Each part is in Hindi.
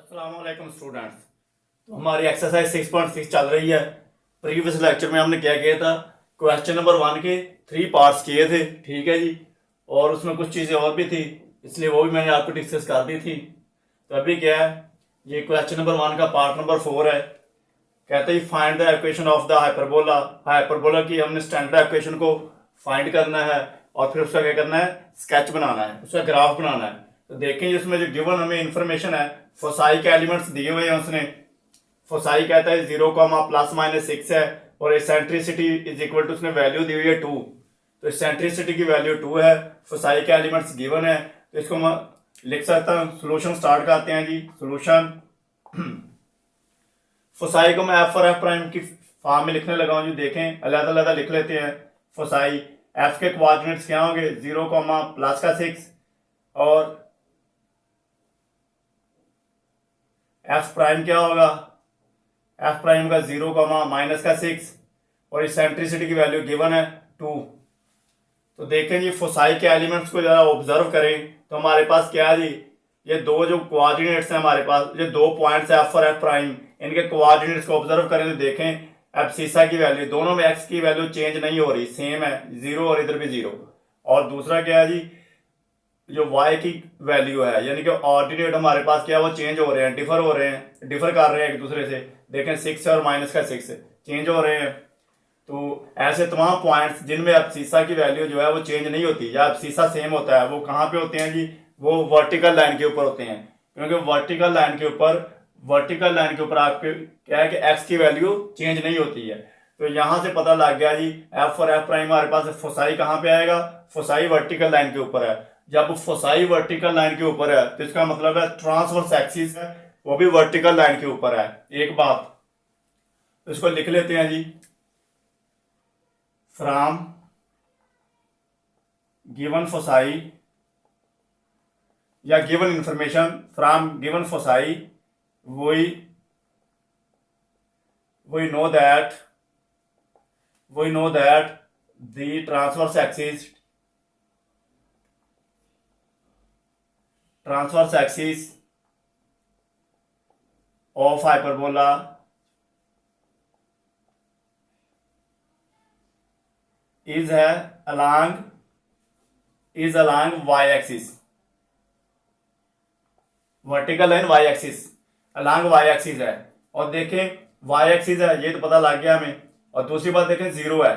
अस्सलाम वालेकुम स्टूडेंट्स। तो हमारी एक्सरसाइज 6.6 चल रही है। प्रीवियस लेक्चर में हमने क्या किया था, क्वेश्चन नंबर 1 के 3 पार्ट्स किए थे, ठीक है जी। और उसमें कुछ चीज़ें और भी थी, इसलिए वो भी मैंने आपको डिस्कस कर दी थी। तो अभी क्या है, ये क्वेश्चन नंबर 1 का पार्ट नंबर 4 है। कहते हैं find the equation of the hyperbola. Hyperbola की हमने स्टैंडर्ड इक्वेशन को फाइंड करना है और फिर उसका क्या करना है, स्केच बनाना है, उसका ग्राफ बनाना है। तो देखें इसमें जो गिवन हमें इंफॉर्मेशन है, फोसाई के एलिमेंट्स दिए हुए हैं उसने। फोसाई कहता है 0, ±6 है और एसेंट्रिसिटी इज इक्वल टू, उसने वैल्यू दी हुई है 2। तो एसेंट्रिसिटी की वैल्यू 2 है, फोसाई के एलिमेंट्स गिवन है, तो इसको मैं लिख सकता हूँ। सोल्यूशन स्टार्ट करते हैं जी। सोल्यूशन फोसाई को मैं एफ और एफ प्राइम की फॉर्म में लिखने लगा हूँ जी। देखें अलग अलग लिख लेते हैं। फोसाई एफ के कोऑर्डिनेट्स क्या होंगे, 0, +6 और एफ प्राइम क्या होगा, एफ प्राइम का 0, -6 और इसेंट्रिसिटी की वैल्यू गिवन है 2। तो देखें जी, फोसाई के एलिमेंट्स को जरा ऑब्जर्व करें तो हमारे पास क्या है जी, ये दो जो कोऑर्डिनेट्स हैं हमारे पास, ये दो पॉइंट्स है एफ और एफ प्राइम, इनके कोऑर्डिनेट्स को ऑब्जर्व करें तो देखें एब्सिसा की वैल्यू, दोनों में एक्स की वैल्यू चेंज नहीं हो रही, सेम है 0 और इधर भी 0। और दूसरा क्या है जी, जो y की वैल्यू है यानी कि ऑर्डिनेट हमारे पास क्या है, वो चेंज हो रहे हैं, डिफर हो रहे हैं, डिफर कर रहे हैं एक दूसरे से। देखें 6 और -6 चेंज हो रहे हैं। तो ऐसे तमाम पॉइंट्स जिनमें एब्सिसा की वैल्यू जो है वो चेंज नहीं होती या एब्सिसा सेम होता है, वो कहाँ पे होते हैं जी, वो वर्टिकल लाइन के ऊपर होते हैं। क्योंकि वर्टिकल लाइन के ऊपर आपके क्या है कि एक्स की वैल्यू चेंज नहीं होती है। तो यहां से पता लग गया जी, एफ और एफ प्राइम हमारे पास फोसाई कहाँ पे आएगा, फोसाई वर्टिकल लाइन के ऊपर है। जब फोसाई वर्टिकल लाइन के ऊपर है तो इसका मतलब है ट्रांसवर्स एक्सिस है वो भी वर्टिकल लाइन के ऊपर है। एक बात तो इसको लिख लेते हैं जी, फ्रॉम गिवन फोसाई या given information from given foci we know that the transverse axis of hyperbola is along y axis, vertical line y axis along y axis है। और देखें y एक्सिस है ये तो पता लग गया हमें। और दूसरी बात देखें 0 है,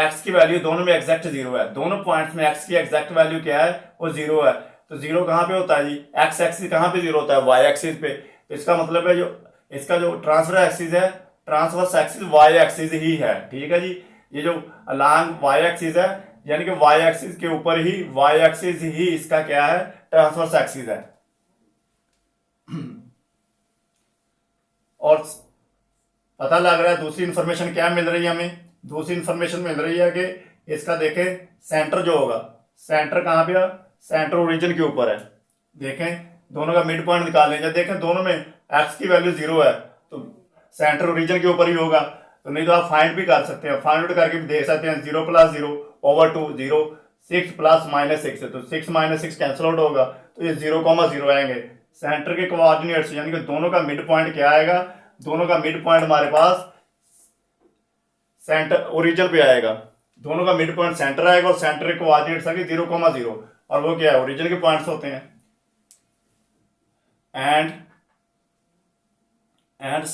x की वैल्यू दोनों में एग्जैक्ट 0 है, दोनों पॉइंट्स में x की एग्जैक्ट वैल्यू क्या है, वो 0 है। तो 0 कहाँ पे होता है जी, x एक्सिस कहाँ पे 0 होता है, y एक्सिस पे। तो इसका मतलब है जो इसका जो ट्रांसफर एक्सिस है, ट्रांसवर्स एक्सिस y एक्सिस ही है, ठीक है जी। ये जो अलॉन्ग y एक्सिस है यानी कि y एक्सिस के ऊपर ही, y एक्सिस ही इसका क्या है, ट्रांसवर्स एक्सिस है। और पता लग रहा है दूसरी इंफॉर्मेशन क्या मिल रही है हमें, दूसरी इंफॉर्मेशन मिल रही है कि इसका देखें सेंटर जो होगा, सेंटर कहां पे है, सेंटर ओरिजिन के ऊपर है। देखें दोनों का मिड पॉइंट निकाल लेंगे, देखें दोनों में एक्स की वैल्यू 0 है तो सेंटर ओरिजिन के ऊपर ही होगा। तो नहीं तो आप फाइंड भी कर सकते हैं, फाइंड आउट करके भी देख सकते हैं। 0 + 0/2 0, 6 + -6 तो 6 - 6 कैंसिल आउट होगा, तो ये 0, 0 आएंगे। सेंटर के कोऑर्डिनेट्स यानी कि दोनों का मिड पॉइंट क्या आएगा, दोनों का मिड पॉइंट हमारे पास सेंटर ओरिजिन पे आएगा, दोनों का मिड पॉइंट सेंटर आएगा और सेंटर के कोऑर्डिनेट्स आएंगे 0, 0 और वो क्या है, ओरिजिन के पॉइंट्स होते हैं। And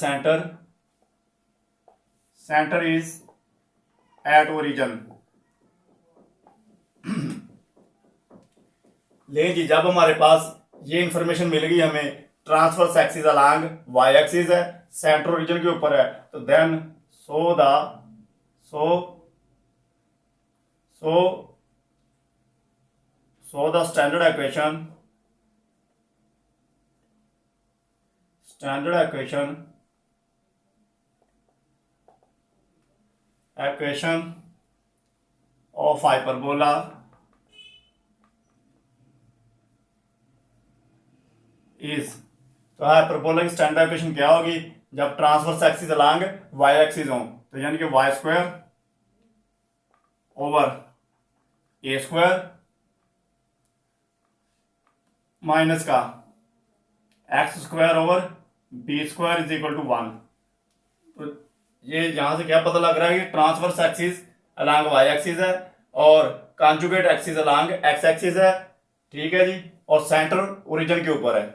centre is at origin. ले जी, जब हमारे पास ये इंफॉर्मेशन मिल गई हमें, transverse axis along y axis है, सेंटर ओरिजिन के ऊपर है, तो then so the standard equation of hyperbola is, तो हाइपरबोला की स्टैंडर्ड इक्वेशन क्या होगी, जब transverse axis along y axis हो, तो यानी कि y² / a² माइनस का x² / B square is equal to 1। तो ये यहां से क्या पता लग रहा है कि transverse axis along Y axis है और conjugate axis along X axis है, ठीक है जी, और सेंटर ओरिजिन के ऊपर है।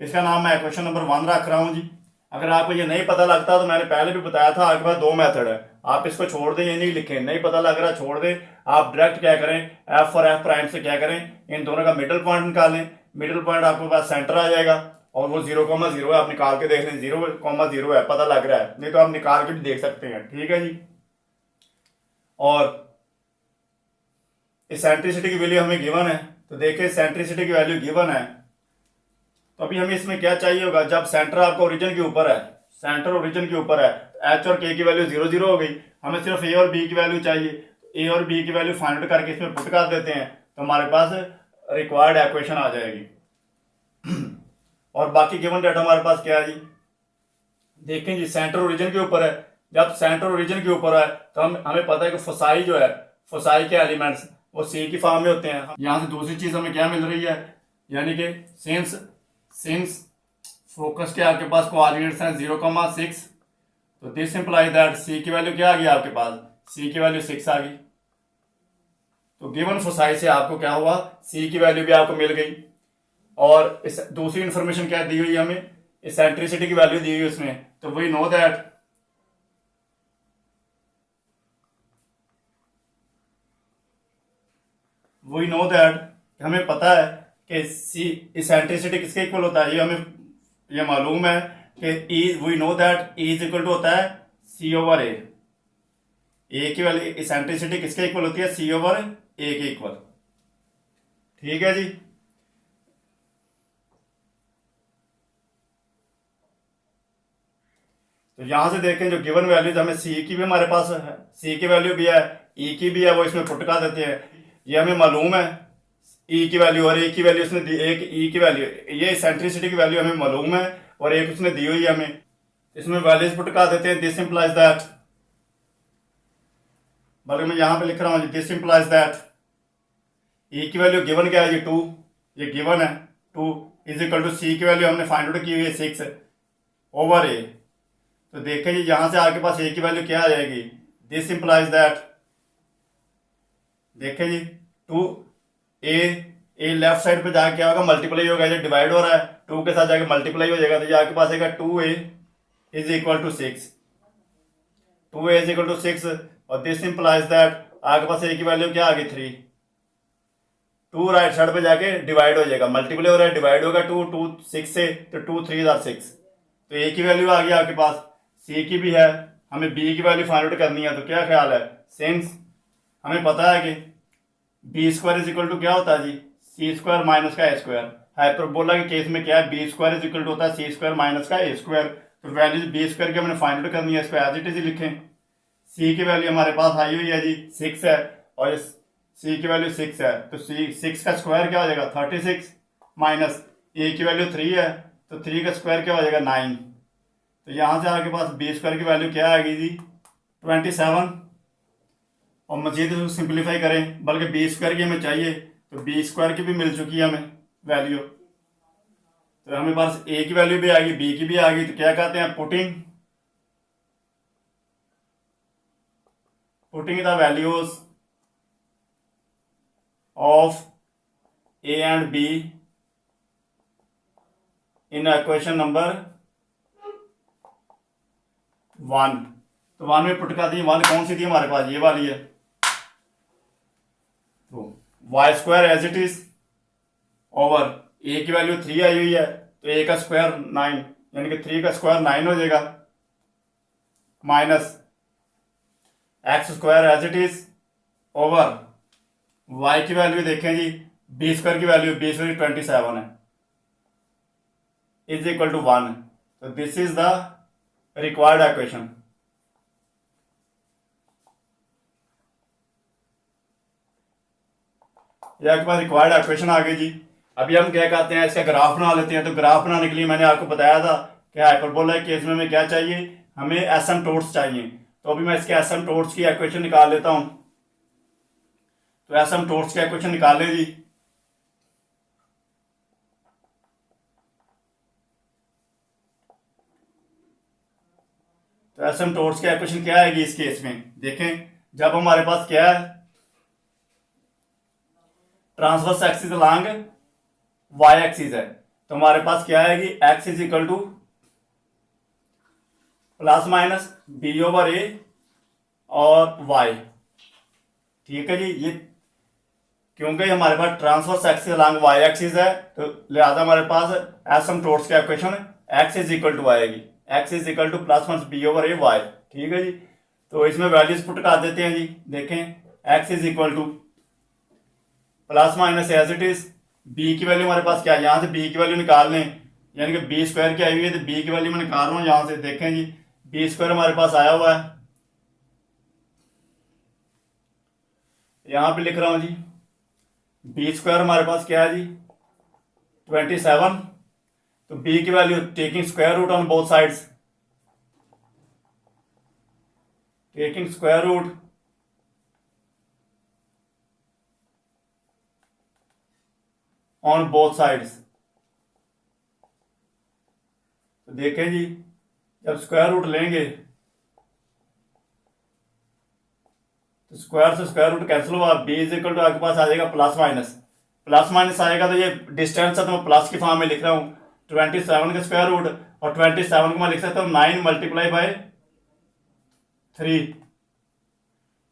इसका नाम मैं क्वेश्चन नंबर 1 रख रहा हूं जी। अगर आपको ये नहीं पता लगता तो मैंने पहले भी बताया था, आपके पास दो मेथड है, आप इसको छोड़ दें, ये नहीं लिखें, नहीं पता लग रहा छोड़ दें, आप डायरेक्ट क्या करें, एफ और एफ प्राइम से क्या करें, इन दोनों का मिडिल पॉइंट निकालें, मिडिल पॉइंट आपके पास सेंटर आ जाएगा और वो 0,0 है, आप निकाल के देख लें, 0,0 है, पता लग रहा है, नहीं तो आप निकाल के भी देख सकते हैं, ठीक है जी। और इसेंट्रिसिटी की वैल्यू हमें गिवन है, तो देखिए इसेंट्रिसिटी की वैल्यू गिवन है, तो अभी हमें इसमें क्या चाहिए होगा, जब सेंटर आपका ओरिजिन के ऊपर है, सेंटर ओरिजिन के ऊपर है, एच और के की वैल्यू 0,0 हो गई, हमें सिर्फ ए और बी की वैल्यू चाहिए, ए और बी की वैल्यू फाइंड आउट करके इसमें पुट कर देते हैं, तो हमारे पास रिक्वायर्ड इक्वेशन आ जाएगी। और बाकी गिवन डेटा हमारे पास क्या है जी, देखें जी, सेंटर ओरिजिन के ऊपर है, जब सेंटर ओरिजिन के ऊपर है तो हमें पता है कि फोसाई जो है, फोसाई के एलिमेंट्स वो सी की फॉर्म में होते हैं। यहां से दूसरी चीज हमें क्या मिल रही है, यानी कि सिंस फोकस के आपके पास कोऑर्डिनेट्स हैं 0,6, तो दिस इंप्लाई दैट सी की वैल्यू क्या आ गई आपके पास, सी की वैल्यू 6 आ गई। तो गिवन फोसाई से आपको क्या हुआ, सी की वैल्यू भी आपको मिल गई। और इस दूसरी इंफॉर्मेशन क्या दी हुई है हमें, इसेंट्रिसिटी की वैल्यू दी हुई है उसमें, तो वी नो दैट हमें पता है कि सी इसेंट्रिसिटी किसके इक्वल होता है, ये मालूम है कि E we know that E is equal to होता है सी ओवर ए की वैल्यू, इसेंट्रिसिटी किसके इक्वल होती है, सी ओवर ए के इक्वल, ठीक है जी। तो यहां से देखें जो गिवन वैल्यूज हमें सी की भी हमारे पास है, सी की वैल्यू भी है, ई की भी है, वो इसमें पुट कर देते हैं, ये हमें मालूम है ई की वैल्यू, और ए की वैल्यू उसने दी, एक ई की वैल्यू, ये सेंट्रिसिटी की वैल्यू हमें मालूम है और एक उसने दी हुई है हमें, इसमें वैल्यूज पुट कर देते हैं, दिस इंप्लाइज दैट, बल्कि मैं यहां पे लिख रहा हूं दिस इंप्लाइज दैट ई की वैल्यू गिवन क्या है, ये 2, ये गिवन है 2 इज इक्वल टू सी की वैल्यू हमने फाइंड आउट की हुई है 6 ओवर ए। तो देखें जी यहां से आपके पास ए की वैल्यू क्या आ जाएगी, दिस इंप्लाइज दैट, देखें जी 2 ए लेफ्ट साइड पे जाके क्या होगा, मल्टीप्लाई होगा, ये डिवाइड हो रहा है 2 के साथ जाके मल्टीप्लाई हो जाएगा, तो ये आपके पास आएगा 2a is equal to 6, 2a is equal to 6, और दिस इंप्लाइज दैट आपके पास ए की वैल्यू क्या आ गई 3, 2 राइट साइड पे जाके डिवाइड हो जाएगा, मल्टीप्लाई हो रहा है, डिवाइड होगा 2 6 से, तो 2 3 आर 6, तो ए की वैल्यू आ गई आपके पास, सी की भी है, हमें बी की वैल्यू फाइंड आउट करनी है, तो क्या ख्याल है, सिंस हमें पता है कि B square is equal to क्या होता है जी, सी स्क्वायर माइनस का ए स्क्वायर, हाइपरबोला के केस में क्या है, B square is equal to होता है सी स्क्वायर माइनस का ए स्क्वायर, तो वैल्यूज बी स्क्वायर की हमने फाइंड आउट करनी है, इसको एज इट इज लिखें, सी की वैल्यू हमारे पास आई हुई है जी 6 है, और सी की वैल्यू 6 है, तो सी 6 का स्क्वायर क्या हो जाएगा 36, माइनस ए की वैल्यू 3 है, तो 3 का स्क्वायर क्या हो जाएगा 9, तो यहां से आपके पास बी स्क्वायर की वैल्यू क्या आएगी जी 27, और मजीद इसको सिंप्लीफाई करें, बल्कि बी स्क्वायर की हमें चाहिए, तो बी स्क्वायर की भी मिल चुकी है हमें वैल्यू, तो हमें पास ए की वैल्यू भी आ गई, बी की भी आ गई, तो क्या कहते हैं putting the values of A and be in equation number 1, तो 1 में पुट कर दी, 1 कौन सी थी हमारे पास, ये वाली है, तो y square as it is over ए की वैल्यू 3 आई हुई है, तो ए का स्क्वायर 9, यानी कि 3 का स्क्वायर 9 हो जाएगा, minus X square as it is over Y की वैल्यू देखें जी, बी स्क्वायर की वैल्यू 27 है, इज इक्वल टू 1, तो this is the required equation. ये आपके पास रिक्वायर्ड इक्वेशन आ गई जी। अभी हम क्या कहते हैं, इसका ग्राफ बना लेते हैं, तो ग्राफ बनाने के लिए मैंने आपको बताया था कि हाइपरबोला के केस में हमें क्या चाहिए, हमें एसिम्पटोट्स चाहिए, तो अभी मैं इसके एसिम्पटोट्स की इक्वेशन निकाल लेता हूं, तो एसिम्पटोट्स की इक्वेशन निकाल ले जी, तो एसिम्प्टोट्स की इक्वेशन क्या आएगी इस केस में? देखें, जब हमारे पास क्या है, transverse axis along Y axis है, तो हमारे पास क्या आएगी, x is equal to plus minus B over a और वाई। ठीक है जी, ये क्योंकि हमारे पास transverse axis along Y axis है, तो लिहाजा हमारे पास एसिम्प्टोट्स की equation x is equal to आएगी, x is equal to plus minus B over a y. ठीक है जी, तो इसमें वैल्यूज पुट कर देते हैं जी। देखें, X is equal to plus minus as it is, B की वैल्यू हमारे पास क्या है, यहां से बी की वैल्यू निकाल लें, यानी कि बी स्क्वायर की आई हुई है, तो बी की वैल्यू मैं निकाल रहा हूं यहां से। देखें जी, बी स्क्वायर हमारे पास आया हुआ है, यहां पे लिख रहा हूं जी, बी स्क्वायर हमारे पास क्या है जी 27। तो बी की value taking square root on both sides, taking square root on both sides. तो देखें जी, जब स्क्वायर रूट लेंगे तो स्क्वायर से स्क्वायर रूट कैंसिल हुआ, बी इज इक्वल टू आपके पास आ जाएगा प्लस माइनस, प्लस माइनस आएगा तो ये डिस्टेंस है तो मैं प्लस की फॉर्म में लिख रहा हूं, 27 का स्क्वायर रूट, और 27 को मैं लिख सकता हूं 9 मल्टीप्लाई बाय 3।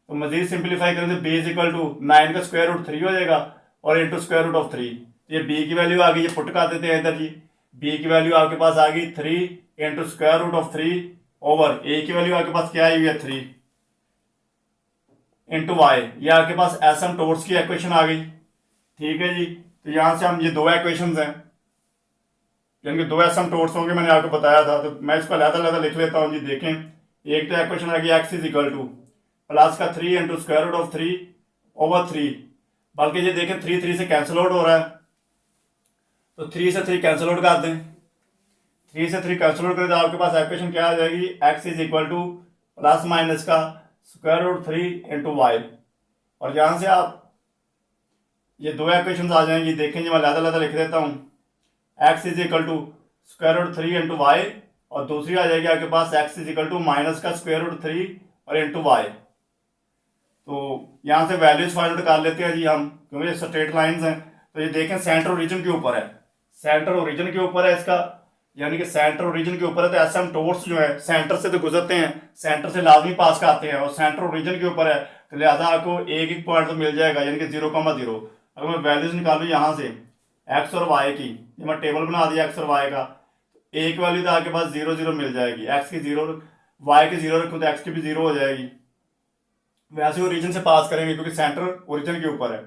तो मजीद सिंप्लीफाई करें तो बी इज इक्वल टू 9 का स्क्वायर रूट 3 हो जाएगा और इंटू स्क्वायर रूट ऑफ 3। ये बी की वैल्यू आ गई, ये पुट कर देते हैं इधर जी, बी की वैल्यू आपके पास आ गई 3 into square root of 3 over ए की वैल्यू आपके पास क्या आई हुई है 3 इंटू वाई। ये आपके पास एसिम्प्टोट्स की इक्वेशन आ गई। ठीक है जी, तो यहां से हम ये दो इक्वेशन हैं, यानी कि दो एसिम्प्टोट्स होंगे, मैंने आपको बताया था, तो मैं इसको अलग-अलग लिख लेता हूं जी। देखें, एक तो इक्वेशन आ गई X is equal to plus का 3 into square root of 3 over 3, बल्कि ये देखें 3 से कैंसिल आउट हो रहा है, तो 3 से 3 कैंसिल आउट कर दें, 3 से 3 कैंसिल आउट करें तो आपके पास इक्वेशन क्या आ जाएगी, X is equal to plus minus का स्क्वायर रूट 3 इंटू वाई। और यहां से आप ये दो इक्वेशन आ जाएंगी। देखें जी, मैं अलग लिख देता हूं, x is equal to square root 3 into y, और दूसरी आ जाएगी आपके पास x is equal to minus का स्क्वायर रूट 3 और इंटू वाई। तो यहां से वैल्यूज फाइंड आउट कर लेते हैं जी हम, क्योंकि ये स्ट्रेट लाइंस हैं। तो ये देखें, सेंटर ओरिजिन के ऊपर है, सेंटर ओरिजिन के ऊपर है इसका, यानी कि सेंटर ओरिजिन के ऊपर है, तो एसिम्प्टोट्स जो है सेंटर से तो गुजरते हैं, सेंटर से लाजमी पास करते हैं, और सेंटर ओरिजिन के ऊपर है, तो लिहाजा आपको एक एक पॉइंट तो मिल जाएगा, यानी कि 0,0। अगर मैं वैल्यूज निकालू यहाँ से एक्स और वाई की, ये मैं टेबल बना दिया एक्स और वाई का, एक वैल्यू तो आपके पास 0 0 मिल जाएगी, एक्स की 0, वाई की 0 रखूँ तो एक्स की भी 0 हो जाएगी। वैसे ओरिजिन से पास करेंगे क्योंकि सेंटर ओरिजिन के ऊपर है,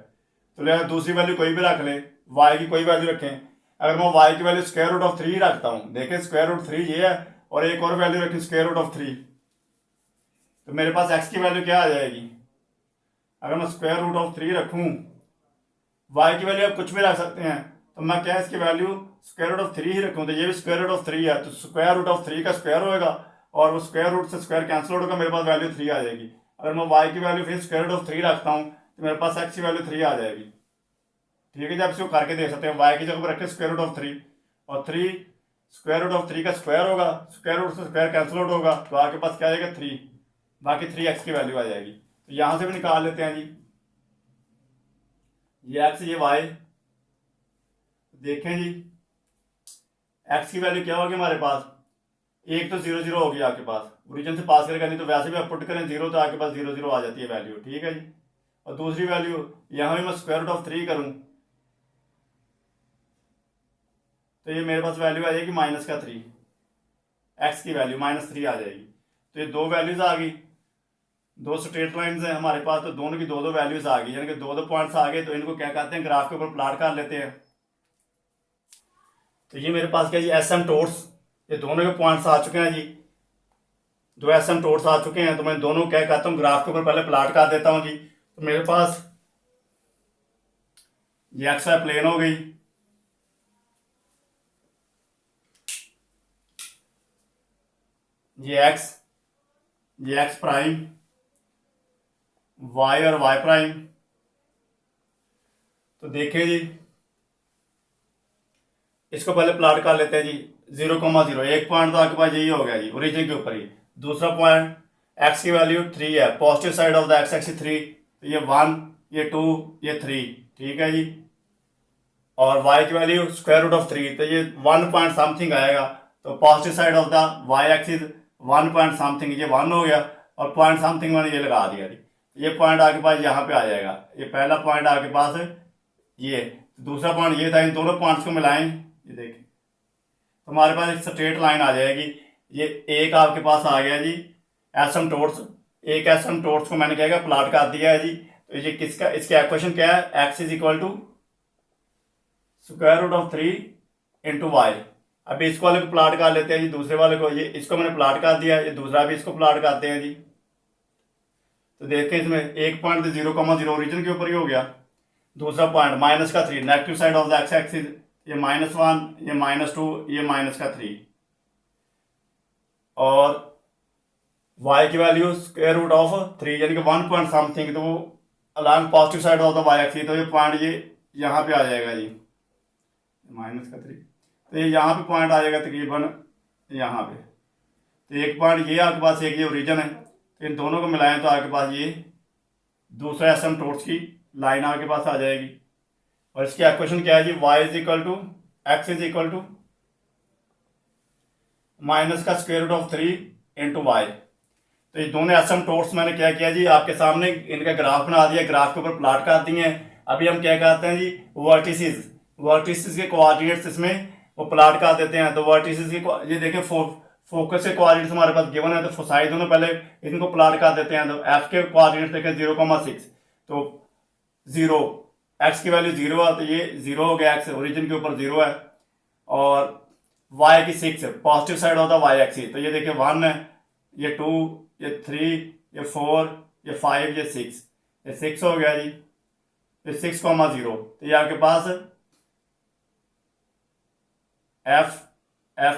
तो लिहाजा दूसरी वैल्यू कोई भी रख ले, वाई की कोई वैल्यू रखें। अगर मैं वाई की वैल्यू स्क्वायर रूट ऑफ 3 रखता हूं, देखें स्क्वायर रूट 3 ये है, और एक और वैल्यू रखें स्क्वायर रूट ऑफ 3, तो मेरे पास एक्स की वैल्यू क्या आ जाएगी, अगर मैं स्क्वायर रूट ऑफ 3 रखूं, वाई की वैल्यू आप कुछ भी रख सकते हैं, तो मैं क्या इसकी वैल्यू स्क्वायर रूट ऑफ 3 ही रखूं, तो ये भी स्क्वायर रूट ऑफ 3 है, तो स्क्वायर रूट ऑफ 3 का स्क्वायर होगा, और वो स्क्वायर रूट से स्क्वायर कैंसिल होगा, मेरे पास वैल्यू 3 आ जाएगी। अगर मैं वाई की वैल्यू फिर स्क्वायर रूट ऑफ 3 रखता हूं, तो मेरे पास एक्स की वैल्यू 3 आ जाएगी। ठीक है जी, आप इसको करके देख सकते हैं, वाई की जगह पर रखें स्क्वायर रूट ऑफ 3, और 3 स्क्वायर रूट ऑफ 3 का स्क्वायर होगा, स्क्वायर रूट से स्क्वायर कैंसिल आउट होगा, तो आपके पास क्या आएगा 3, बाकी 3 एक्स की वैल्यू आ जाएगी। तो यहां से भी निकाल लेते हैं जी, ये एक्स ये वाई। देखें जी, एक्स की वैल्यू क्या होगी हमारे पास, एक तो 0 0 होगी आपके पास, ओरिजिन से पास करेगा, नहीं तो वैसे भी आप पुट करें 0 तो आपके पास 0 0 आ जाती है वैल्यू। ठीक है जी, और दूसरी वैल्यू यहां भी मैं स्क्वायर रूट ऑफ 3 करूं, तो ये मेरे पास वैल्यू आ जाएगी माइनस का 3, एक्स की वैल्यू -3 आ जाएगी। तो ये दो वैल्यूज आ गई, दो स्ट्रेट लाइंस हैं हमारे पास, तो दोनों की दो दो वैल्यूज आ गई, यानी कि दो दो पॉइंट्स आ गए, तो इनको क्या कहते हैं, ग्राफ के ऊपर प्लॉट कर लेते हैं। तो ये मेरे पास क्या जी एसिम्प्टोट्स, ये दोनों के पॉइंट्स आ चुके हैं जी, दो एसिम्प्टोट्स आ चुके हैं, तो मैं दोनों क्या कहता हूँ ग्राफ के ऊपर पहले प्लॉट कर देता हूँ जी। तो मेरे पास ये एक्स वाई प्लेन हो गई, ये एक्स प्राइम, वाई और वाई प्राइम। तो देखिए जी, इसको पहले प्लॉट कर लेते हैं जी, 0,0, एक पॉइंट तो आपके पास यही हो गया जी ओरिजिन के ऊपर ही, दूसरा पॉइंट एक्स की वैल्यू 3 है, positive side of the x axis 3, तो ये 1, ये 2, ये 3, ठीक है जी। और y की वैल्यू स्क्वायर रूट ऑफ 3, तो ये 1 पॉइंट समथिंग आएगा, तो positive side of the y axis 1 point something, ये 1 हो गया, और पॉइंट समथिंग मैंने ये लगा दिया जी। ये पॉइंट आपके पास यहाँ पे आ जाएगा, ये पहला पॉइंट आपके पास है ये, दूसरा पॉइंट ये था, इन दोनों पॉइंट्स को मिलाएं, ये देखें तो हमारे पास एक स्ट्रेट लाइन आ जाएगी। ये एक आपके पास आ गया जी एसिम्पटोट्स, एक एसिम्पटोट्स को मैंने क्या किया प्लॉट कर दिया है जी। तो ये किसका, इसका इक्वेशन क्या है, x is equal to square root of 3 into Y. अभी इसको वाले को प्लॉट कर लेते हैं जी, दूसरे वाले को, ये इसको मैंने प्लॉट कर दिया, ये दूसरा भी इसको प्लॉट करते हैं जी। तो देखते हैं इसमें एक पॉइंट 0,0 ओरिजिन के ऊपर ही हो गया, दूसरा point -3 negative side of the x axis, ये -1, ये -2, ये -3, और y की वैल्यू स्क्वायर रूट ऑफ 3 यानी कि 1 पॉइंट समथिंग, तो वो along positive side of the y axis, तो ये पॉइंट ये यहाँ पे आ जाएगा जी -3, तो ये यहाँ पे पॉइंट आ जाएगा तकरीबन यहाँ पे। तो एक पॉइंट ये आपके पास, एक ये ओरिजिन है, तो इन दोनों को मिलाएं तो आपके पास ये दूसरा एसिम्पटोट्स की लाइन आपके पास आ जाएगी। और इसकी इक्वेशन क्या है जी, y is equal to X is equal to minus का square root of 3 into Y. तो ये दोनों एसिम्पटोट्स मैंने क्या किया जी, आपके सामने इनका ग्राफ बना दिया, ग्राफ के ऊपर प्लॉट कर दिए हैं। अभी हम क्या करते हैं जी, वर्टिसेस, वर्टिसेस के कोऑर्डिनेट्स इसमें वो प्लॉट कर देते हैं। तो वर्टिसेस के ये देखें फोकस के कोऑर्डिनेट्स हमारे पास गिवन है, तो फोसाई दोनों पहले इनको प्लॉट कर देते हैं। तो एफ के कोऑर्डिनेट्स देखें 0,6, तो 0, एक्स की वैल्यू 0 है, तो ये 0 हो गया, एक्स ओरिजिन के ऊपर 0 है, और वाई की 6 है, positive side of the Y axis, तो ये देखिए 1 है, ये 2, ये 3, ये 4, ये 5, ये 6, ये 6 हो गया जी, ये 6,0, तो ये आपके पास एफ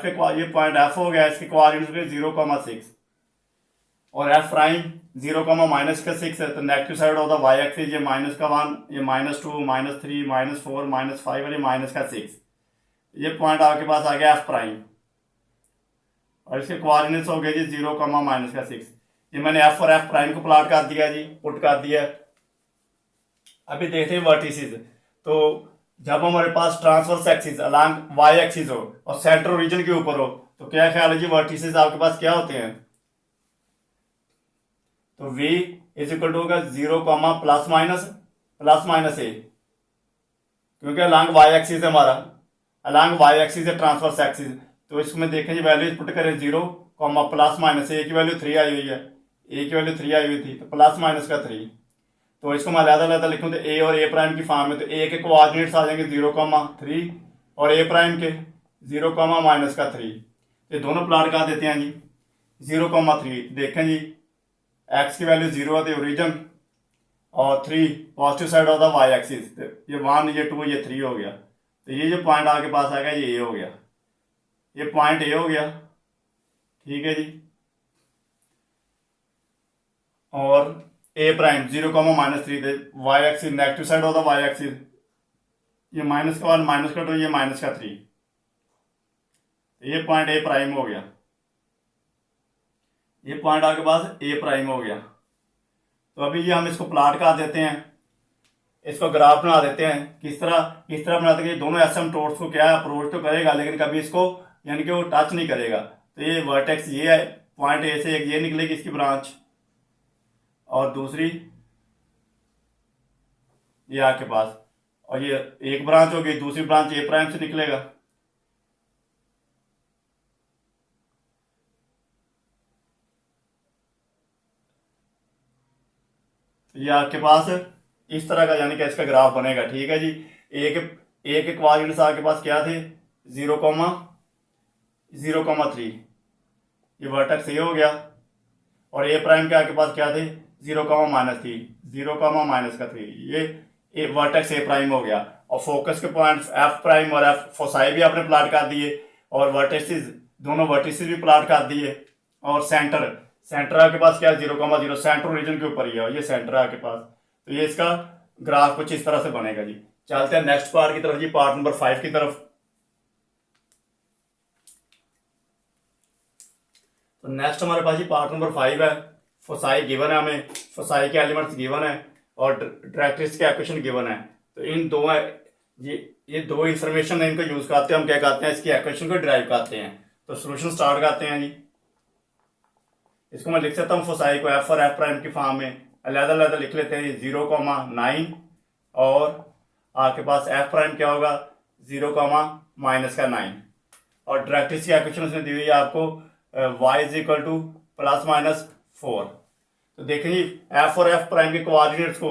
के ये पॉइंट एफ हो गया, इसके कोऑर्डिनेट्स 0,6, और एफ प्राइम 0,-6 है, तो negative side of the Y axis ये -1, ये -2, -3, -4, -5 और ये -6, ये पॉइंट आपके पास आ गया एफ प्राइम, और इसके कोऑर्डिनेट्स हो गए जी 0,-6। ये मैंने एफ और एफ प्राइम को प्लॉट कर दिया जी, पुट कर दिया। अभी देखते हैं वर्टिसेस। तो जब हमारे पास transverse axis along Y axis हो और सेंटर ओरिजिन के ऊपर हो, तो क्या ख्याल है जी, वर्टिसेस आपके पास क्या होते हैं, तो v इज इक्वल टू होगा 0, प्लस माइनस ए, क्योंकि अलॉन्ग वाई एक्सिस है हमारा, अलॉन्ग वाई एक्सिस है ट्रांसवर्स एक्सिस। तो इसमें देखें जी वैल्यूज पुट करें 0, प्लस-, ए की वैल्यू 3 आई हुई है, ए की वैल्यू 3 आई हुई थी, तो +-3, तो इसको मैं अलग-अलग लिखूं तो ए और ए प्राइम की फॉर्म में, तो ए के कोऑर्डिनेट्स आ जाएंगे 0,3 और ए प्राइम के 0,-3, ये दोनों प्लॉट कर देते हैं जी 0,3। देखें जी एक्स की वैल्यू 0 है, तो ओरिजिन, और 3 positive side of the Y axis, ये 1, ये 2, ये 3 हो गया। तो ये जो पॉइंट आपके पास आएगा ये ए हो गया, ये पॉइंट ए हो गया, ठीक है जी। और ए प्राइम 0,-3 थे, Y axis negative side of the Y axis, ये -1, -2, ये -3, ये पॉइंट ए प्राइम हो गया, ये पॉइंट आपके पास ए प्राइम हो गया। तो अभी ये हम इसको प्लॉट कर देते हैं, इसको ग्राफ बना देते हैं। किस तरह बनाते हैं, दोनों एसिम्पटोट्स को क्या है अप्रोच तो करेगा, लेकिन कभी इसको यानी कि वो टच नहीं करेगा। तो ये वर्टेक्स ये है, पॉइंट ए से एक ये निकलेगी इसकी ब्रांच, और दूसरी ये आपके पास, और ये एक ब्रांच होगी, दूसरी ब्रांच ए प्राइम से निकलेगा। ये आपके पास इस तरह का यानी कि इसका ग्राफ बनेगा, ठीक है जी। एक कोऑर्डिनेट्स आपके पास क्या थे 0,3, ये वर्टेक्स ए हो गया, और ए प्राइम के आपके पास क्या थे 0,-3, 0,-3, ये वर्टेक्स ए प्राइम हो गया। और फोकस के पॉइंट्स एफ प्राइम और एफ फोसाई भी आपने प्लॉट कर दिए, और वर्टिसेस दोनों वर्टिसेस भी प्लॉट कर दिए, और सेंटर आपके पास क्या है 0,0, सेंटर ओरिजिन के ऊपर ही है, ये सेंटर है आपके पास। तो ये इसका ग्राफ कुछ इस तरह से बनेगा जी। चलते हैं नेक्स्ट पार्ट की तरफ जी, पार्ट नंबर 5 की तरफ। तो नेक्स्ट हमारे पास ही पार्ट नंबर 5 है। फोसाई गिवन है, हमें फोसाई के एलिमेंट्स गिवन है और डायरेक्ट्रिक्स के इक्वेशन गिवन है। तो इन दो ये दो इंफॉर्मेशन है, इनको यूज करते हैं हम क्या करते हैं, इसकी इक्वेशन को ड्राइव करते हैं। तो सोल्यूशन स्टार्ट करते हैं जी। इसको मैं लिख सकता हूँ फोसाई को एफ और एफ प्राइम की फॉर्म में, अलग-अलग लिख लेते हैं 0,9 और आपके पास एफ प्राइम क्या होगा 0,-9 और डायरेक्ट्रिक्स की इक्वेशन उसने दी हुई है आपको y इज इक्वल टू +-4। तो देखेंगे एफ और एफ प्राइम के कोऑर्डिनेट्स को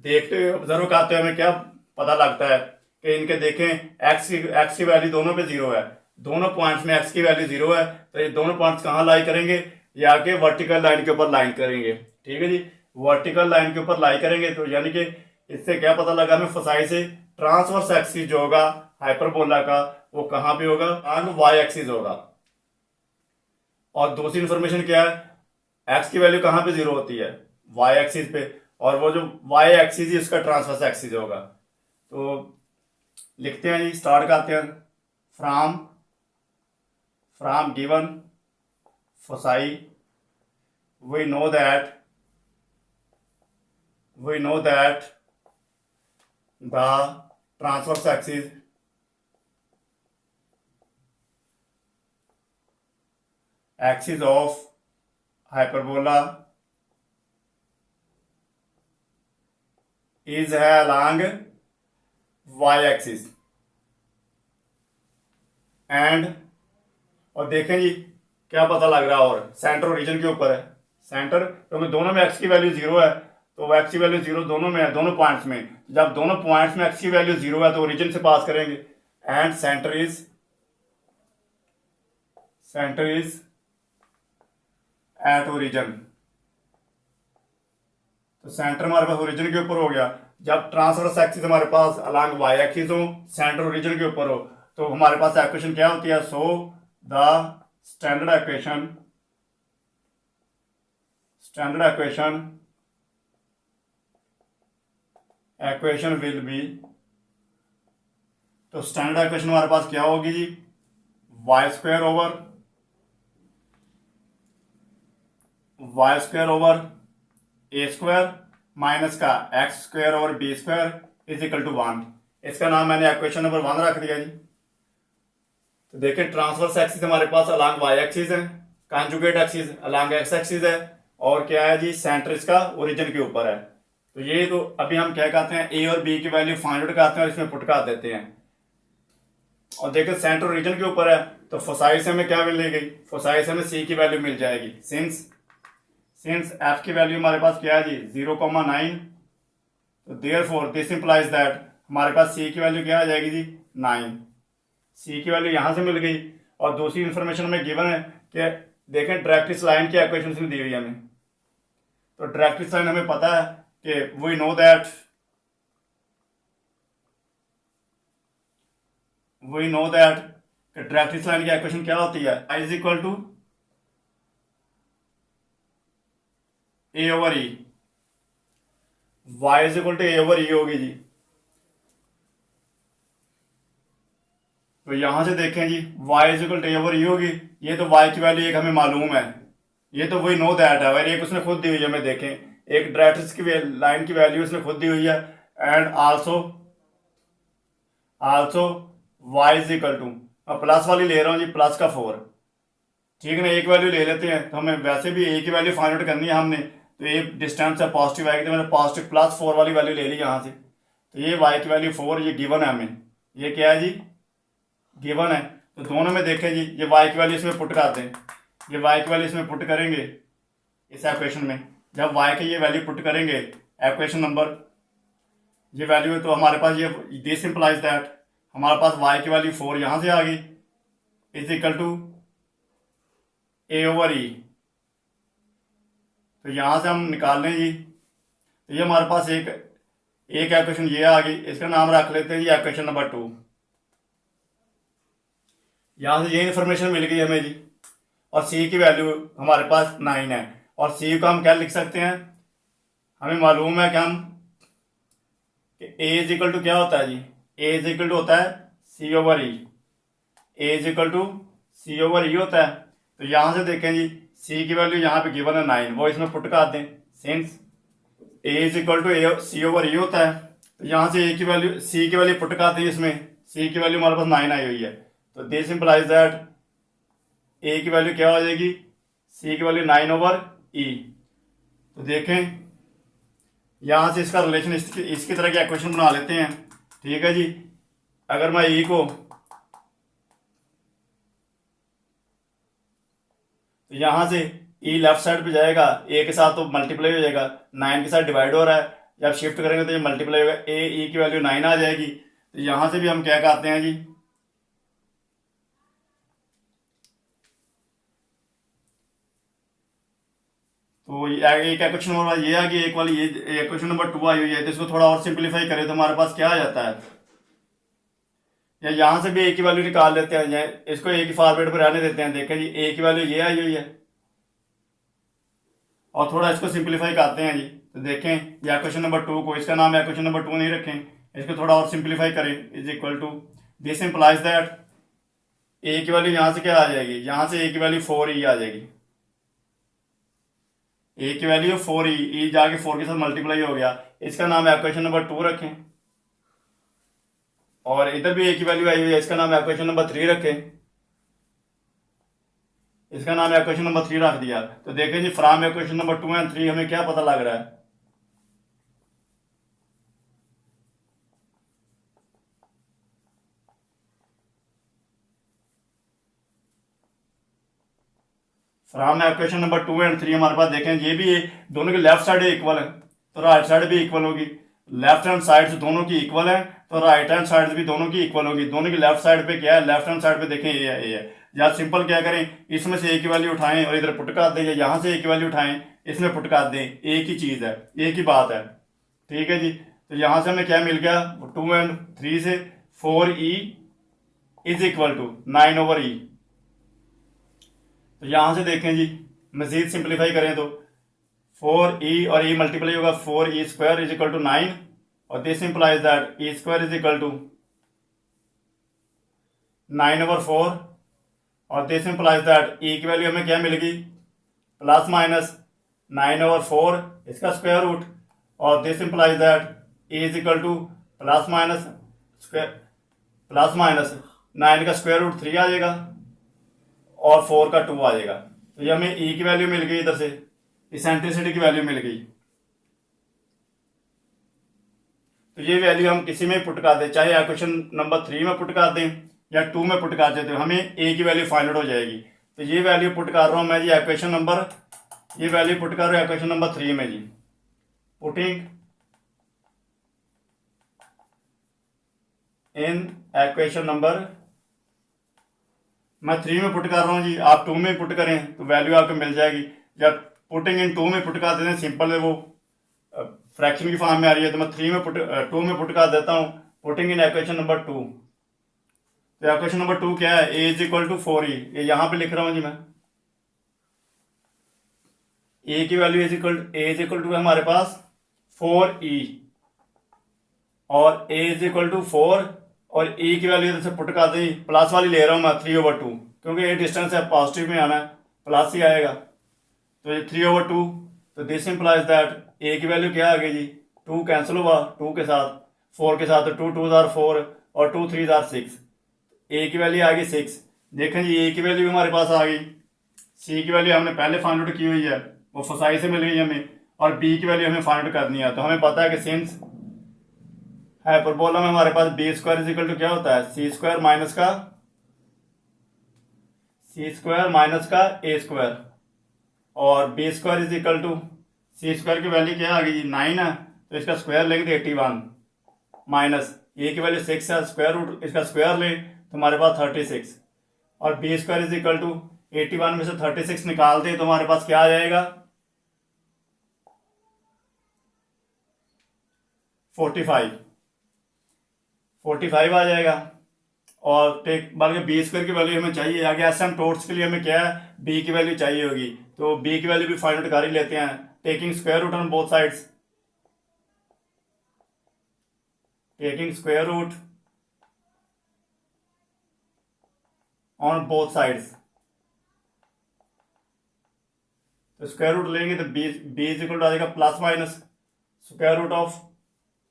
देखते हुए ऑब्जर्व करते हुए हमें क्या पता लगता है कि इनके देखें x की वैल्यू दोनों पे 0 है, दोनों पॉइंट्स में x की वैल्यू 0 है। तो ये दोनों पॉइंट्स कहाँ लाई करेंगे, ये आके वर्टिकल लाइन के ऊपर लाइन करेंगे। ठीक है जी, वर्टिकल लाइन के ऊपर लाई करेंगे। तो यानी कि इससे क्या पता लगा हमें फोसाई से ट्रांसवर्स एक्सिस जो होगा हाइपरबोला का वो कहाँ पे होगा, आगे y एक्सिस होगा। और दूसरी इंफॉर्मेशन क्या है, x की वैल्यू कहाँ पे 0 होती है, y एक्सिस पे, और वो जो y एक्सिस है उसका ट्रांसवर्स एक्सिस होगा। तो लिखते हैं जी, स्टार्ट करते हैं। From given foci we know that the transverse axis of hyperbola is along y axis and और देखें जी क्या पता लग रहा है, और सेंटर ओरिजिन के ऊपर है सेंटर, क्योंकि दोनों में x की वैल्यू 0 है तो x की वैल्यू 0 दोनों में है, दोनों पॉइंट्स में। जब दोनों पॉइंट्स में x की वैल्यू 0 है तो ओरिजिन से पास करेंगे and centre is at origin. तो सेंटर हमारे पास ओरिजिन के ऊपर हो गया। जब ट्रांसवर्स एक्सिस हमारे पास अलॉन्ग y एक्सिस हो, सेंटर ओरिजिन के ऊपर हो, तो हमारे पास इक्वेशन क्या होती है, so the standard equation will be, तो स्टैंडर्ड इक्वेशन हमारे पास क्या होगी जी, y square over a square minus का x square over b square is equal to 1। इसका नाम मैंने इक्वेशन नंबर 1 रख दिया जी। तो देखिए ट्रांसवर्स एक्सिस हमारे पास अलॉन्ग y एक्सिस है, conjugate axis along x axis है, और क्या है जी, सेंटर इसका ओरिजिन के ऊपर है। तो ये तो अभी हम क्या करते हैं, a और b की वैल्यू फाइंड आउट करते हैं और इसमें पुट कर देते हैं। और देखिए सेंटर ओरिजिन के ऊपर है तो फोसाई से हमें क्या मिलेगी, फोसाई से हमें c की वैल्यू मिल जाएगी। सिंस f की वैल्यू हमारे पास क्या है जी 0,9, तो देयरफॉर दिस इंप्लाइज दैट हमारे पास c की वैल्यू क्या आ जाएगी जी 9। c की वैल्यू यहां से मिल गई। और दूसरी इंफॉर्मेशन में गिवन है कि देखें डायरेक्ट्रिक्स लाइन की इक्वेशन दी हुई है हमें। तो डायरेक्ट्रिक्स लाइन हमें पता है कि we know that directrix line की इक्वेशन क्या होती है, i is equal to a over e, y is equal to a over e होगी जी। तो यहां से देखें जी y is equal to a over e होगी। ये तो y की वैल्यू एक हमें मालूम है, ये तो वही नो दैट है, और एक उसने खुद दी हुई है। हमें देखें एक डायरेक्ट्रिक्स की लाइन की वैल्यू उसने खुद दी हुई है, and also y is equal to, अब प्लस वाली ले रहा हूँ जी, प्लस का 4। ठीक है ना, एक वैल्यू ले लेते हैं। तो हमें वैसे भी a की वैल्यू फाइंड आउट करनी है हमने, तो ये डिस्टेंस है पॉजिटिव आएगी, तो मैंने पॉजिटिव +4 वाली वैल्यू ले ली यहाँ से। तो ये y की वैल्यू 4, ये गिवन है हमें, ये क्या है जी गिवन है। तो दोनों में देखें जी, ये y की वैल्यू इसमें पुट करते हैं, ये y की वैल्यू इसमें पुट करेंगे इस इक्वेशन में। जब y की ये वैल्यू पुट करेंगे इक्वेशन नंबर, ये वैल्यू है, तो हमारे पास ये दिस इंप्लाइज दैट हमारे पास y की वैल्यू 4 यहाँ से आ गई is equal to a over e। तो यहाँ से हम निकाल लें जी, तो ये हमारे पास एक इक्वेशन ये आ गई, इसका नाम रख लेते हैं जी इक्वेशन नंबर 2। यहाँ से ये इन्फॉर्मेशन मिल गई हमें जी, और c की वैल्यू हमारे पास 9 है, और c को हम क्या लिख सकते हैं, हमें मालूम है कि हम a इज इक्वल टू क्या होता है जी, a इज इक्वल टू होता है c over e, a is equal to c over e होता है। तो यहाँ से देखें जी सी की वैल्यू यहाँ पे गिवन है 9, वो इसमें पुट कर दें। Since A is equal to A C over A होता है, तो यहाँ से ए की वैल्यू सी की वैल्यू पुट कर दें, इसमें सी की वैल्यू हमारे पास 9 आई हुई है, तो दिस इंप्लाइज दैट ए की वैल्यू क्या हो जाएगी, सी की वैल्यू 9 ओवर ई। तो देखें यहां से इसका रिलेशन इसकी तरह की इक्वेशन बना लेते हैं। ठीक है जी, अगर मैं ई को, तो यहां से ई लेफ्ट साइड पे जाएगा, ए के साथ तो मल्टीप्लाई हो जाएगा, 9 के साथ डिवाइड हो रहा है, जब शिफ्ट करेंगे तो ये मल्टीप्लाई होगा, ए ई की वैल्यू 9 आ जाएगी। तो यहां से भी हम क्या करते हैं जी, तो एक क्वेश्चन नंबर ये आ गया, एक वाली ये क्वेश्चन नंबर 2 आई हुई है, तो इसको थोड़ा और सिंप्लीफाई करें तो हमारे पास क्या आ जाता है, या यहां से भी ए की वैल्यू निकाल लेते हैं, इसको ए की फॉर्मेट पर रहने देते हैं। देखें जी ए की वैल्यू ये आई हुई है, और थोड़ा इसको सिंप्लीफाई करते हैं जी। तो देखें या क्वेश्चन नंबर 2 को, इसका नाम है क्वेश्चन नंबर 2 नहीं रखें, इसको थोड़ा और सिंप्लीफाई करें, is equal to this implies that A की वैल्यू यहां से क्या आ जाएगी, यहां से ए की वैल्यू 4e आ जाएगी, ए की वैल्यू 4e, ई जाके 4 के साथ मल्टीप्लाई हो गया, इसका नाम है क्वेश्चन नंबर 2 रखें। और इधर भी ए की वैल्यू आई हुई है, इसका नाम है क्वेश्चन नंबर 3 रखें, इसका नाम है क्वेश्चन नंबर 3 रख दिया। तो देखें जी फ्रॉम क्वेश्चन नंबर 2 एंड 3 हमें क्या पता लग रहा है, फ्रॉम क्वेश्चन नंबर 2 एंड 3 हमारे पास देखें ये भी दोनों की लेफ्ट साइड इक्वल है, तो राइट साइड भी इक्वल होगी, लेफ्ट हैंड साइड दोनों की इक्वल है, तो राइट हैंड साइड भी दोनों की इक्वल होगी। दोनों की लेफ्ट साइड पे क्या है, लेफ्ट हैंड साइड पे देखें ए है, ए है, या सिंपल क्या करें, इसमें से ए की वैल्यू उठाएं और इधर पुट कर दें, या यहाँ से ए की वैल्यू उठाएं इसमें पुट कर दें, एक ही चीज है, एक ही बात है। ठीक है जी, तो यहां से हमें क्या मिल गया, 2 एंड 3 से 4e is equal to 9 over E. तो यहां से देखें जी मजीद सिंप्लीफाई करें तो 4e और e मल्टीप्लाई होगा, 4e square is equal to 9, और this implies that e square is equal to 9 over 4, और दिस इंप्लाइज दैट e की वैल्यू हमें क्या मिलेगी, प्लस माइनस 9 ओवर 4 इसका स्क्वायर रूट, और this implies that e is equal to plus minus 9 का स्क्वायर रूट 3 आ जाएगा, और 4 का 2 आ जाएगा। तो ये हमें e की वैल्यू मिल गई, इधर से इसेंट्रिसिटी की वैल्यू मिल गई। तो ये वैल्यू हम किसी में पुट कर दें, चाहे क्वेश्चन नंबर 3 में पुट कर दें या 2 में पुट कर दें, तो हमें ए की वैल्यू फाइंड आउट हो जाएगी। तो ये वैल्यू पुट कर रहा हूं मैं जी इक्वेशन नंबर, ये वैल्यू पुट कर रहा हूं इक्वेशन नंबर 3 में जी, पुटिंग इन इक्वेशन नंबर, मैं 3 में पुट कर रहा हूं जी, आप 2 में पुट करें तो वैल्यू आपको मिल जाएगी। जब पुटिंग इन 2 में पुट कर देते हैं, सिंपल है, वो फ्रैक्शन की फॉर्म में आ रही है, तो मैं 2 में पुट कर देता हूं, पुटिंग इन इक्वेशन नंबर 2। तो इक्वेशन नंबर 2 क्या है, ए इज इक्वल टू 4e, ये यहां पे लिख रहा हूं जी मैं, ए की value A is equal to हमारे पास 4e, और ए इज इक्वल टू 4, और e की वैल्यू इधर से पुट कर दी, प्लस वाली ले रहा हूं मैं 3/2, क्योंकि ये डिस्टेंस है, पॉजिटिव में आना है, प्लस ही आएगा, तो ये 3/2। तो दिस इंप्लाइज दैट ए की वैल्यू क्या आ गई जी, 2 कैंसिल हुआ 2 के साथ, 4 के साथ, तो 2 2 आर 4 और 2 3 आर 6, ए की वैल्यू आ गई 6। देखें जी ए की वैल्यू हमारे पास आ गई, सी की वैल्यू हमने पहले फाइंड आउट की हुई है, वो फसाई से मिल गई हमें, और बी की वैल्यू हमें फाइंड आउट करनी है। तो हमें पता है कि सिंस हाइपरबोला में हमारे पास B square is equal to क्या होता है, सी स्क्वायर माइनस का ए स्क्वायर, और B square is equal to C square की वैल्यू क्या आ गई जी 9 है, तो इसका स्क्वायर लेंगे तो 81, माइनस ए की वैल्यू 6 है, स्क्वायर रूट इसका स्क्वायर ले तो हमारे पास 36, और B square is equal to 81 में से 36 निकाल दे तो हमारे पास क्या आ जाएगा, 45 आ जाएगा। और बल्कि बी स्क्वायर की वैल्यू हमें चाहिए, आगे एसिम्पटोट्स के लिए हमें क्या है, बी की वैल्यू चाहिए होगी, तो बी की वैल्यू भी फाइंड आउट कर ही लेते हैं, taking square root on both sides, taking square root on both sides, तो स्क्वायर रूट लेंगे तो बी इज इक्वल टू आ जाएगा plus minus square root of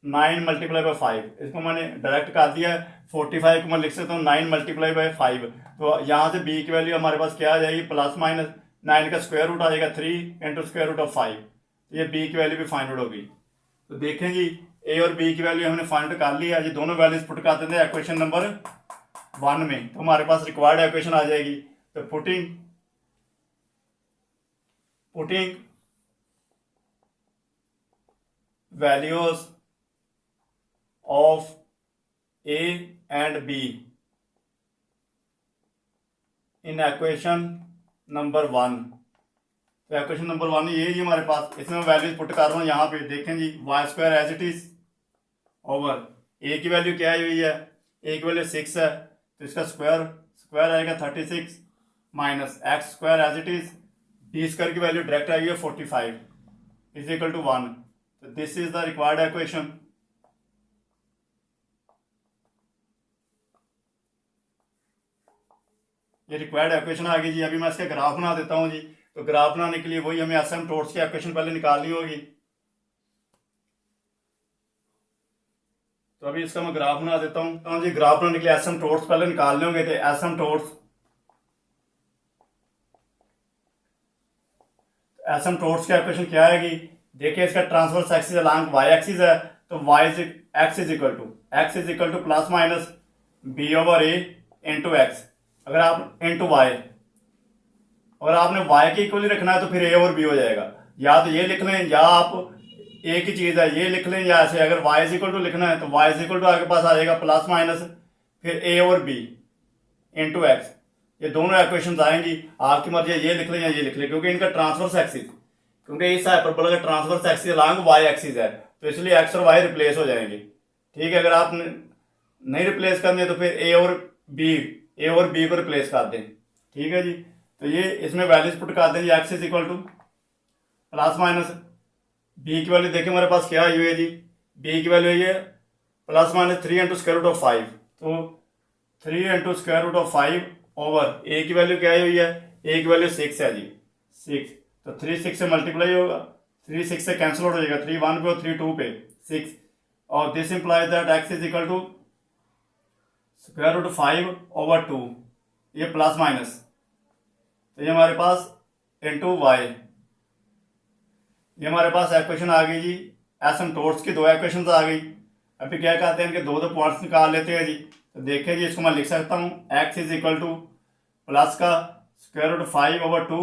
9 multiply by 5। इसको मैंने डायरेक्ट कर दिया है। 45 को मैं लिख सकता हूँ 9 मल्टीप्लाई बाई 5। तो यहाँ से बी की वैल्यू हमारे पास क्या आ जाएगी, प्लस माइनस 9 का स्क्वायर रूट आ जाएगा 3 इंटू स्क्वायर रूट ऑफ 5। तो ये बी की वैल्यू भी फाइंड आउट होगी। तो देखें जी, ए और बी की वैल्यू हमने फाइंड आउट कर ली है। ये दोनों वैल्यूज पुट कर देते हैं इक्वेशन नंबर 1 में, तो हमारे पास रिक्वायर्ड इक्वेशन आ जाएगी। तो putting values of A and B in equation number 1। तो इक्वेशन नंबर 1 ये ही हमारे पास, इसमें वैल्यूज पुट कर रहा हूँ यहाँ पे। देखें जी, Y square as it is over ए की वैल्यू क्या आई हुई है, ए की वैल्यू 6 है, तो इसका स्क्वायर आएगा 36 minus X square as it is, B square की वैल्यू डायरेक्ट आई है 45 इज इक्वल टू 1। तो this is the required equation. ये रिक्वायर्ड इक्वेशन आ गई जी। अभी मैं इसका ग्राफ बना देता हूँ जी। तो ग्राफ बनाने के लिए वही हमें एसिम्पटोट्स की इक्वेशन पहले निकालनी होगी। तो अभी इसका मैं ग्राफ बना देता हूँ। तो जी, ग्राफ बनाने के लिए एसिम्पटोट्स पहले निकालने होंगे। थे एसिम्पटोट्स की इक्वेशन क्या आएगी, देखिए इसका transverse axis along Y axis है, तो X is equal to plus minus B over A into X. अगर आप इंटू वाई, अगर आपने वाई के इक्वली रखना है तो फिर ए और बी हो जाएगा। या तो ये लिख लें, या आप एक ही चीज़ है ये लिख लें, या ऐसे अगर वाई इज इक्वल टू लिखना है तो वाई इज इक्वल टू आपके पास आ जाएगा प्लस माइनस फिर ए और बी इंटू एक्स। ये दोनों इक्वेशंस आएंगी, आपकी मर्जी है ये लिख लें या ये लिख लें, क्योंकि इनका ट्रांसवर्स एक्सिस, क्योंकि इस हाइपरबोला का transverse axis along Y axis है, तो इसलिए एक्स और वाई रिप्लेस हो जाएंगे। ठीक है, अगर आप नहीं रिप्लेस करने तो फिर ए और बी को रिप्लेस कर दें। ठीक है जी, तो ये इसमें वैल्यूज पुट कर दें। X is equal to plus minus B की वैल्यू देखिए हमारे पास क्या आई हुई है जी, बी की वैल्यू ये plus minus 3 into square root of 5। तो 3 into square root of 5 over ए की वैल्यू क्या आई हुई है, ए की वैल्यू 6 है जी, 6। तो 3 6 से मल्टीप्लाई होगा, 3 6 से कैंसिल आउट हो जाएगा, 3 1 पे और 3 2 पे 6। और this implies that X is equal to square root 5 over 2, ये प्लस माइनस, तो ये हमारे पास इंटू वाई। ये हमारे पास इक्वेशन आ गई जी। एसिम्पटोट्स की 2 इक्वेशंस आ गई। अभी क्या कहते हैं कि दो पॉइंट्स निकाल लेते हैं जी। तो देखिए जी, इसको मैं लिख सकता हूँ X is equal to plus का square root 5 over 2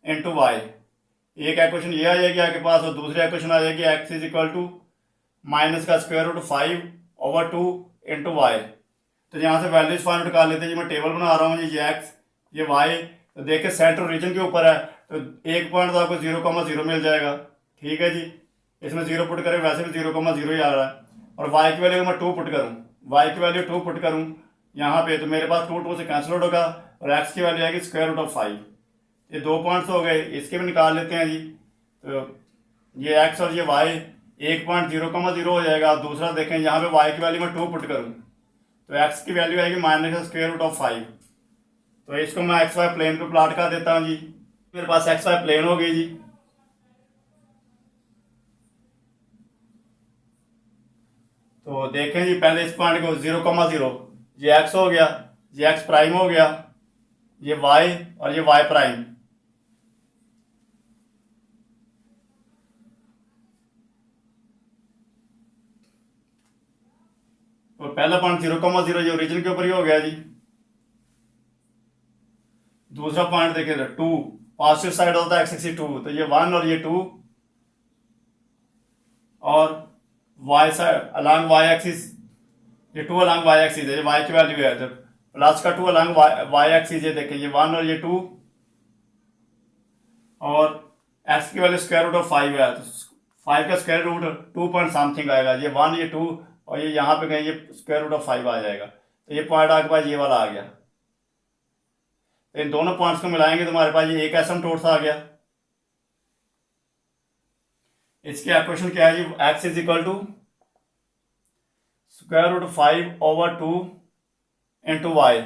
into Y. एक इक्वेशन ये आ जाएगी आपके पास, और दूसरी इक्वेशन आ जाएगी X is equal to minus का square root 5 over 2 into Y. तो यहाँ से वैल्यूज फाइंड आउट कर लेते हैं जी। मैं टेबल बना रहा हूँ जी, ये एक्स ये वाई। तो देखिए सेंटर रीजन के ऊपर है, तो एक पॉइंट तो आपको 0,0 मिल जाएगा। ठीक है जी, इसमें 0 पुट करें, वैसे भी 0,0 ही आ रहा है। और वाई की वैल्यू मैं 2 पुट करूँ, वाई की वैल्यू 2 पुट करूँ यहाँ पे, तो मेरे पास 2 से कैंसिल आउट होगा, और एक्स की वैल्यू आएगी स्क्वायर रूट ऑफ 5। ये 2 पॉइंट्स हो गए, इसके भी निकाल लेते हैं जी। तो ये एक्स और ये वाई, एक पॉइंट 0,0 हो जाएगा। दूसरा देखें यहाँ पे वाई की वैल्यू मैं 2 पुट करूँ, तो एक्स की वैल्यू आएगी माइनस का स्क्वायर रूट ऑफ 5। तो इसको मैं एक्स वाई प्लेन पे प्लॉट कर देता हूँ जी। मेरे पास एक्स वाई प्लेन हो गई जी। तो देखें जी, पहले इस पॉइंट को 0,0, ये एक्स हो गया, ये एक्स प्राइम हो गया, ये वाई और ये वाई प्राइम। तो पहला पॉइंट 0,0 ये ओरिजिन के ऊपर ही हो गया जी। दूसरा पॉइंट देखिए 2, पॉजिटिव साइड होता है एक्स एक्सिस 2, तो ये 1 और ये 2, और Y side along Y axis, ये 2 अलॉन्ग वाई एक्सिस है, ये वाई की वैल्यू है, तो प्लस का 2 अलॉन्ग वाई एक्सिस, ये देखें ये 1 और ये 2, और एक्स की वैल्यू स्क्वायर रूट ऑफ 5 है, तो 5 का स्क्वायर रूट 2 पॉइंट समथिंग आएगा, ये 1 ये 2 और ये यहाँ पे कहीं ये स्क्वायर रूट ऑफ 5 आ जाएगा। तो ये पॉइंट आपके पास ये वाला आ गया। तो इन दोनों पॉइंट्स को मिलाएंगे तो हमारे पास ये एक एसिम्पटोट आ गया। इसकी इक्वेशन क्या है जी, X is equal to square root 5 over 2 into Y.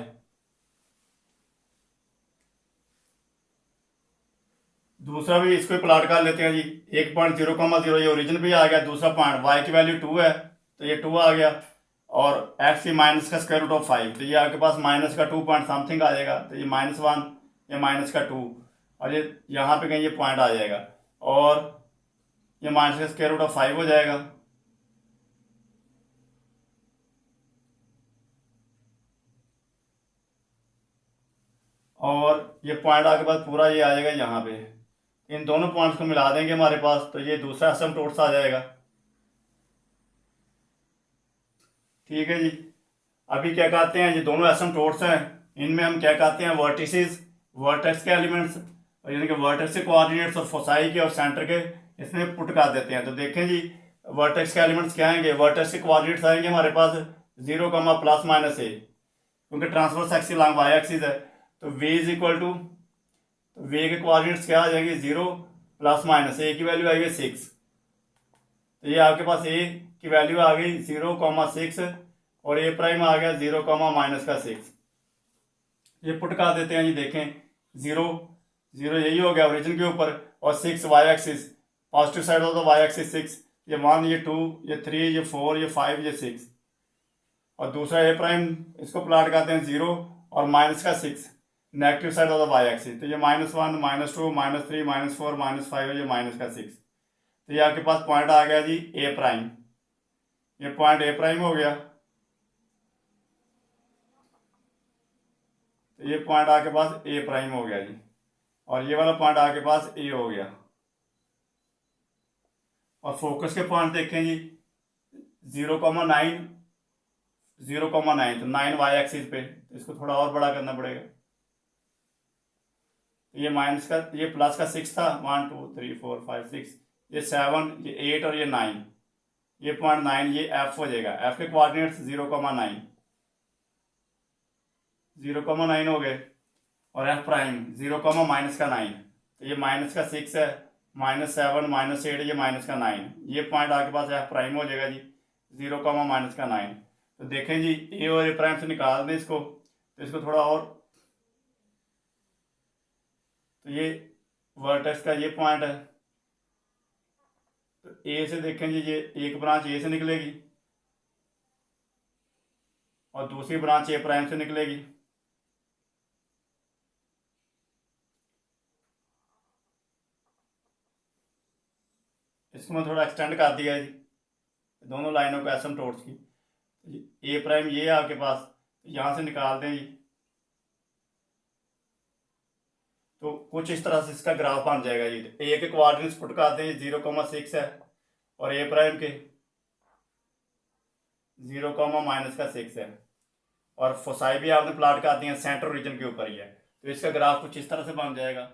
दूसरा भी इसको प्लाट कर लेते हैं जी। एक पॉइंट 0,0 ये ओरिजिन भी आ गया, दूसरा पॉइंट वाई की वैल्यू 2 है तो ये 2 आ गया, और एक्स की माइनस का स्क्वायर रूट ऑफ 5, तो ये आपके पास माइनस का 2 पॉइंट समथिंग आ जाएगा, तो ये -1, ये माइनस का 2, और ये यहाँ पे कहीं ये पॉइंट आ जाएगा, और ये माइनस का स्क्वायर रूट ऑफ 5 हो जाएगा। और ये पॉइंट आके बाद पूरा ये आ जाएगा यहाँ पे, इन दोनों पॉइंट्स को मिला देंगे हमारे पास, तो ये दूसरा एसिम्पटोट्स आ जाएगा। ठीक है जी। अभी क्या कहते हैं, ये दोनों एसिम्पटोट्स हैं, इनमें हम क्या कहते हैं, वर्टिसेस, वर्टेक्स के एलिमेंट्स, और यानी कि वर्टेक्स के कोऑर्डिनेट्स और फोसाई के और सेंटर के इसमें पुट कर देते हैं। तो देखें जी, वर्टेक्स के एलिमेंट्स क्या आएंगे, वर्टेक्स के कोऑर्डिनेट्स आएंगे हमारे पास 0, ±a, क्योंकि transverse axis long Y axis है, तो v इज इक्वल टू, वे के कोऑर्डिनेट्स क्या आ जाएंगे, 0 ± a की वैल्यू आएगी 6, तो ये आपके पास a की वैल्यू आ गई 0,6, और a प्राइम आ गया 0, -6। ये पुट कर देते हैं जी। देखें 0 0 यही हो गया ओरिजिन के ऊपर, और 6 Y axis, positive side of the Y axis 6, ये 1, ये 2, ये 3, ये 4, ये 5, ये 6, और दूसरा a प्राइम, इसको प्लाट करते हैं 0 और माइनस का 6 negative side of the Y axis, तो ये -1, -2, -3, -4, -5, ये माइनस का 6, तो ये आपके पास पॉइंट आ गया जी a प्राइम, ये पॉइंट a प्राइम हो गया, तो ये पॉइंट आपके पास a प्राइम हो गया जी, और ये वाला पॉइंट आपके पास a हो गया। और फोकस के पॉइंट देखें जी, 0,9, 0,9, तो 9 वाई एक्सिस पे, तो इसको थोड़ा और बड़ा करना पड़ेगा, ये माइनस का, ये प्लस का 6 था, 1 2 3 4 5 6, ये 7, ये 8 और ये 9, ये पॉइंट 9, ये f हो जाएगा, f के कोऑर्डिनेट्स 0,9, 0,9 हो गए, और f प्राइम 0, -9, तो ये माइनस का 6 है, -7, -8, ये माइनस का 9, ये पॉइंट आपके पास f प्राइम हो जाएगा जी 0, -9। तो देखें जी, a और a प्राइम से निकाल दें इसको, तो इसको थोड़ा और, तो ये वर्टेक्स का ये पॉइंट है, तो ए से देखें जी, ये एक ब्रांच ए से निकलेगी और दूसरी ब्रांच ए प्राइम से निकलेगी, इसको मैं थोड़ा एक्सटेंड कर दिया है जी, दोनों लाइनों को एसिम्पटोट्स की। ए प्राइम ये है आपके पास, यहाँ से निकाल दें जी, तो कुछ इस तरह से इसका ग्राफ बन जाएगा जी। ए के कोऑर्डिनेट्स पुट कर दें, 0,6 है, और ए प्राइम के 0, -6 है, और फोसाई भी आपने प्लाट कर दिया सेंटर रीजन के ऊपर ही है, तो इसका ग्राफ कुछ इस तरह से बन जाएगा।